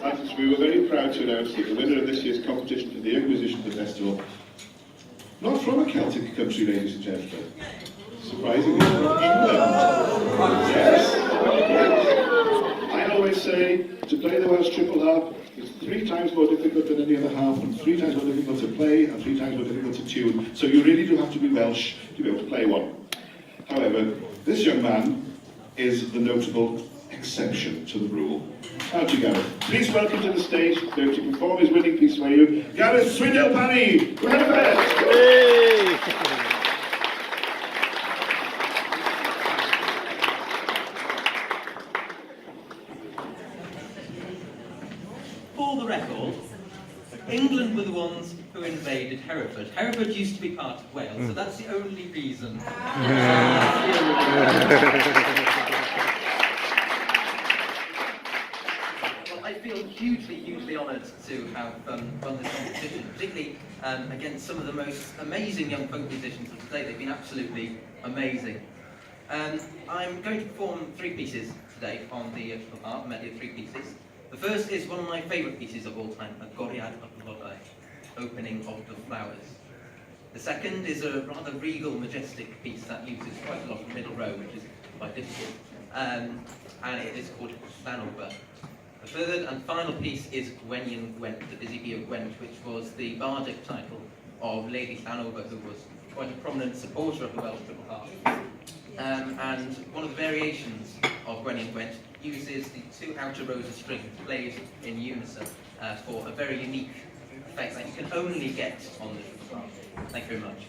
And we were very proud to announce that the winner of this year's competition for the young musicians of the festival, not from a Celtic country, ladies and gentlemen, surprisingly from England. Yes. I always say, to play the Welsh triple harp is 3 times more difficult than any other harp, and 3 times more difficult to play, and 3 times more difficult to tune. So you really do have to be Welsh to be able to play one. However, this young man is the notable exception to the rule. Aren't you, Gareth? Please welcome to the stage, to perform his winning piece for you, Gareth Swindail-Parry! For the record, England were the ones who invaded Hereford. Hereford used to be part of Wales, so that's the only reason. Well, I feel hugely honoured to have run this competition, particularly against some of the most amazing young folk musicians of today. They've been absolutely amazing. I'm going to perform 3 pieces today on the harp, a medley of 3 pieces. The first is one of my favourite pieces of all time, Agoriad Y Blodau, Opening of the Flowers. The second is a rather regal, majestic piece that uses quite a lot of middle row, which is quite difficult, and it is called Llanover. The third and final piece is Gwenyon Gwent, the Busy Bee of Gwent, which was the bardic title of Lady Llanover, who was quite a prominent supporter of the Welsh triple harp. And one of the variations of Gwenyon Gwent uses the 2 outer rows of strings played in unison for a very unique effect that you can only get on the triple harp. Thank you very much.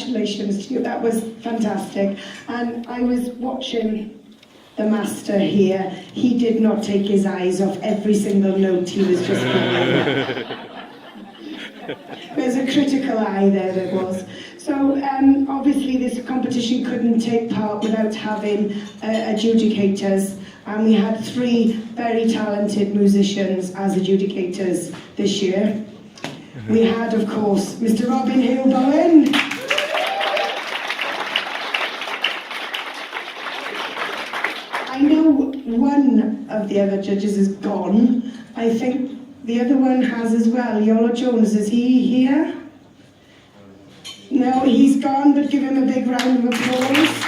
congratulations to you. That was fantastic. And I was watching the master here. He did not take his eyes off every single note he was just playing. There's a critical eye there was. So obviously this competition couldn't take part without having adjudicators, and we had 3 very talented musicians as adjudicators this year. We had, of course, Mr. Robin Hill Bowen. I know one of the other judges is gone. I think the other one has as well. Iolo Jones, is he here? No, he's gone, but give him a big round of applause.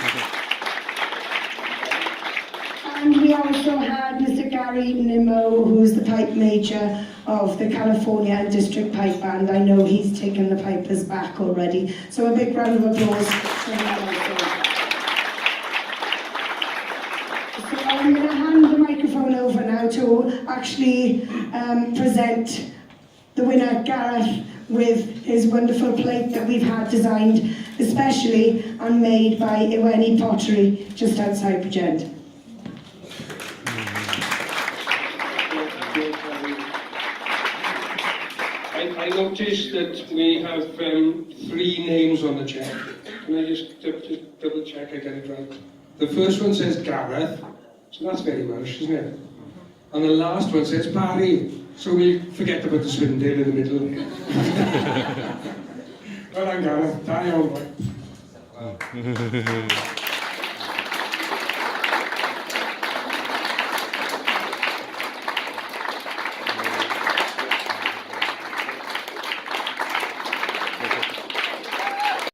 And we also had Mr. Gary Nimmo, who's the pipe major of the California and District Pipe Band. I know he's taken the pipers back already. So a big round of applause for him also. So I'm going to hand the microphone over now to actually present the winner, Gareth, with his wonderful plate that we've had designed especially and made by Iweni Pottery just outside Bridgend. I noticed that we have 3 names on the check. Can I just double check I get it right? The first one says Gareth, so that's very Welsh, isn't it? And the last one says Parry, so we forget about the Swindail in the middle. Well done, Gareth. Carry on, boy.